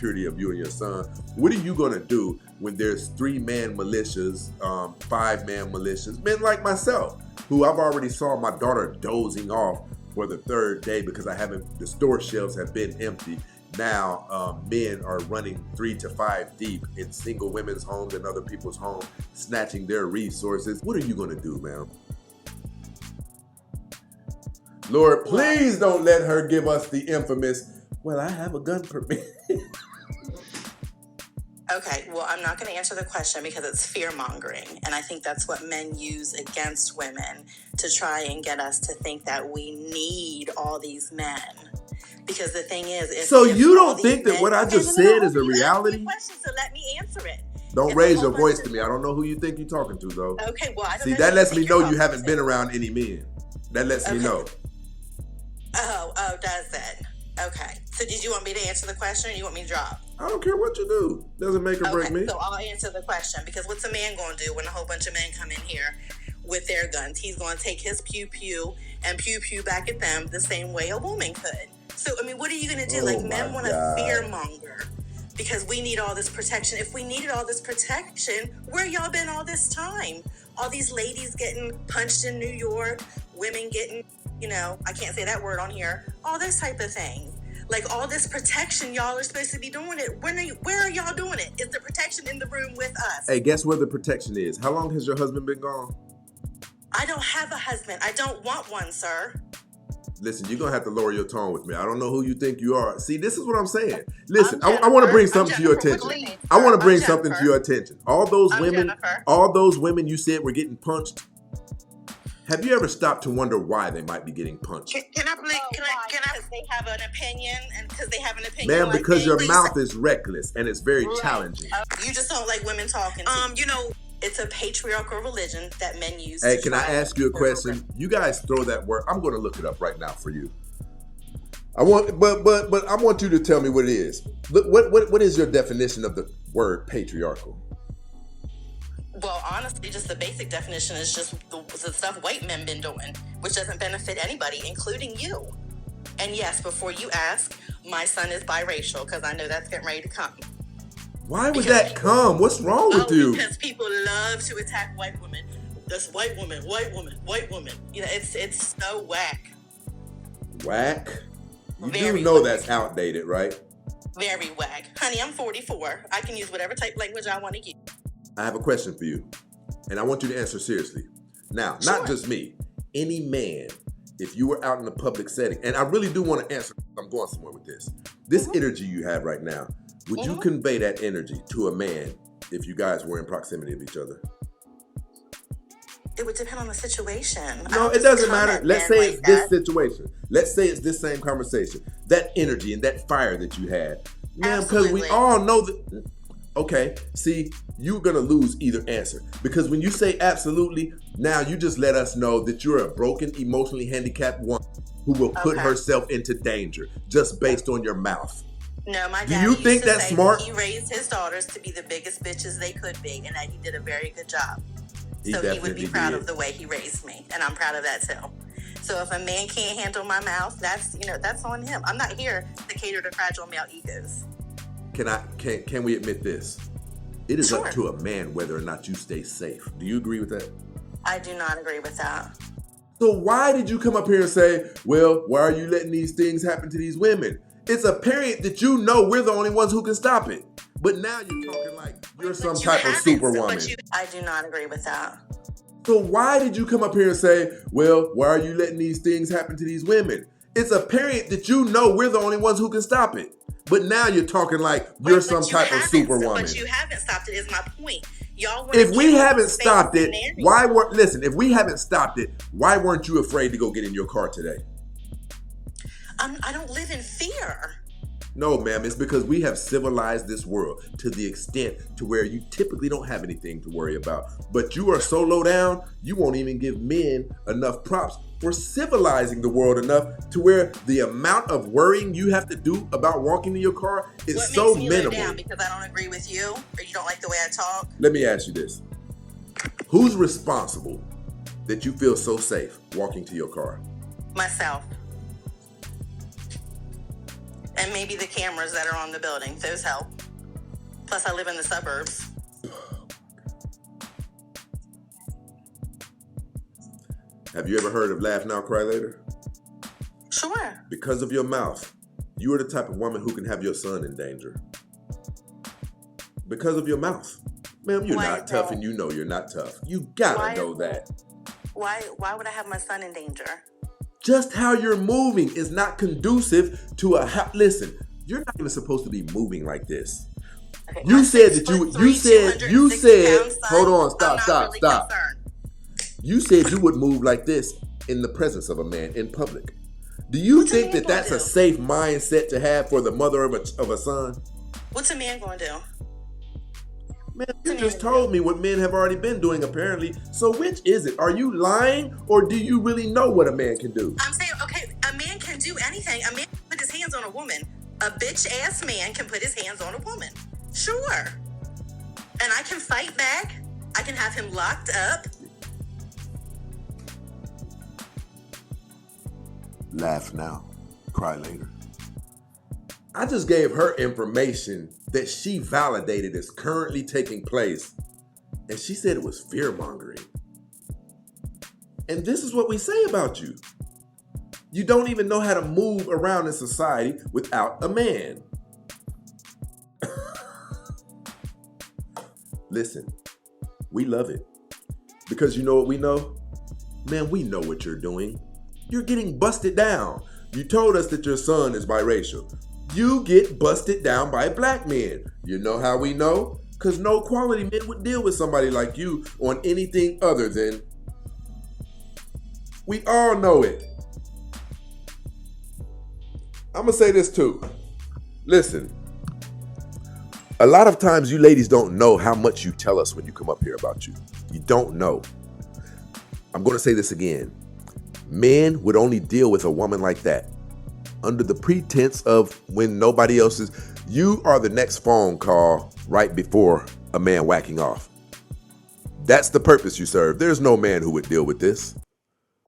security of you and your son. What are you gonna do when there's 3-man militias, 5-man militias, men like myself, who I've already saw my daughter dozing off for the 3rd day because the store shelves have been empty. Now men are running 3 to 5 deep in single women's homes and other people's homes, snatching their resources. What are you gonna do, ma'am? Lord, please don't let her give us the infamous, well, I have a gun permit. Okay, well, I'm not going to answer the question because it's fear-mongering. And I think that's what men use against women to try and get us to think that we need all these men. Because the thing is... if you don't think that what I just said is a reality? You asked me a question, so let me answer it. Don't raise your voice to me. I don't know who you think you're talking to, though. Okay, well, I don't See, know that who lets you me think know you you're haven't talking been around any men. That lets me know. Oh, does it? Okay. So did you want me to answer the question or you want me to drop? I don't care what you do. Doesn't make or break me. So I'll answer the question because what's a man going to do when a whole bunch of men come in here with their guns? He's going to take his pew-pew and pew-pew back at them the same way a woman could. So, I mean, what are you going to do? Men want to fear-monger because we need all this protection. If we needed all this protection, where y'all been all this time? All these ladies getting punched in New York, women getting... I can't say that word on here. All this type of thing. Like all this protection, y'all are supposed to be doing it. Where are y'all doing it? Is the protection in the room with us? Hey, guess where the protection is? How long has your husband been gone? I don't have a husband. I don't want one, sir. Listen, you're going to have to lower your tone with me. I don't know who you think you are. See, this is what I'm saying. Listen, I want to bring something to your attention. I want to bring something to your attention. All those women you said were getting punched. Have you ever stopped to wonder why they might be getting punched? Can I please? Because they have an opinion, and because they have an opinion. Ma'am, because your mouth is reckless and it's very challenging. You just don't like women talking. It's a patriarchal religion that men use. Hey, can I ask you a question? You guys throw that word. I'm going to look it up right now for you. I want you to tell me what it is. What is your definition of the word patriarchal? Well, honestly, just the basic definition is just the stuff white men been doing, which doesn't benefit anybody, including you. And yes, before you ask, my son is biracial because I know that's getting ready to come. Why would that come? What's wrong with you? Because people love to attack white women. That's white woman, white woman, white woman. It's so whack. Whack? You do know that's outdated, right? Very whack. Honey, I'm 44. I can use whatever type of language I want to use. I have a question for you, and I want you to answer seriously. Now, not just me, any man, if you were out in a public setting, and I really do want to answer, I'm going somewhere with this. This energy you have right now, would you convey that energy to a man if you guys were in proximity of each other? It would depend on the situation. No, it doesn't matter. Let's say it's this situation. Let's say it's this same conversation. That energy and that fire that you had. Man, because we all know that... Okay, see, you're going to lose either answer. Because when you say absolutely, now you just let us know that you're a broken, emotionally handicapped woman who will put herself into danger just based on your mouth. No, my dad used to say smart? He raised his daughters to be the biggest bitches they could be, and that he did a very good job. So he would be proud of the way he raised me, and I'm proud of that too. So if a man can't handle my mouth, that's on him. I'm not here to cater to fragile male egos. Can we admit this? It is up to a man whether or not you stay safe. Do you agree with that? I do not agree with that. So why did you come up here and say, well, why are you letting these things happen to these women? It's apparent that you know we're the only ones who can stop it. But now you're talking like you're some type of superwoman. I do not agree with that. So why did you come up here and say, well, why are you letting these things happen to these women? It's apparent that you know we're the only ones who can stop it. But now you're talking like you're some type of superwoman. But you haven't stopped it is my point. If we haven't stopped it, if we haven't stopped it, why weren't you afraid to go get in your car today? I don't live in fear. No, ma'am, it's because we have civilized this world to the extent to where you typically don't have anything to worry about. But you are so low down, you won't even give men enough props for civilizing the world enough to where the amount of worrying you have to do about walking in your car is so minimal. What makes me lay down because I don't agree with you or you don't like the way I talk? Let me ask you this. Who's responsible that you feel so safe walking to your car? Myself. And maybe the cameras that are on the building. Those help. Plus, I live in the suburbs. Have you ever heard of laugh now, cry later? Sure. Because of your mouth, you are the type of woman who can have your son in danger. Because of your mouth. Ma'am, you're not tough, and you know you're not tough. You gotta know that. Why would I have my son in danger? Just how you're moving is not conducive to listen, you're not even supposed to be moving like this. Okay, you said that you said, hold on, stop. Concerned. You said you would move like this in the presence of a man in public. Do you think that that's a safe mindset to have for the mother of a son? What's a man going to do? Man, you just told me what men have already been doing, apparently. So which is it? Are you lying, or do you really know what a man can do? I'm saying, okay, a man can do anything. A man can put his hands on a woman. A bitch-ass man can put his hands on a woman. Sure. And I can fight back. I can have him locked up. Laugh now, cry later. I just gave her information that she validated is currently taking place. And she said it was fear-mongering. And this is what we say about you. You don't even know how to move around in society without a man. Listen, we love it. Because you know what we know? Man, we know what you're doing. You're getting busted down. You told us that your son is biracial. You get busted down by black men. You know how we know? Because no quality men would deal with somebody like you on anything other than... We all know it. I'm going to say this too. Listen. A lot of times you ladies don't know how much you tell us when you come up here about you. You don't know. I'm going to say this again. Men would only deal with a woman like that under the pretense of when nobody else is. You are the next phone call right before a man whacking off. That's the purpose you serve. There's no man who would deal with this.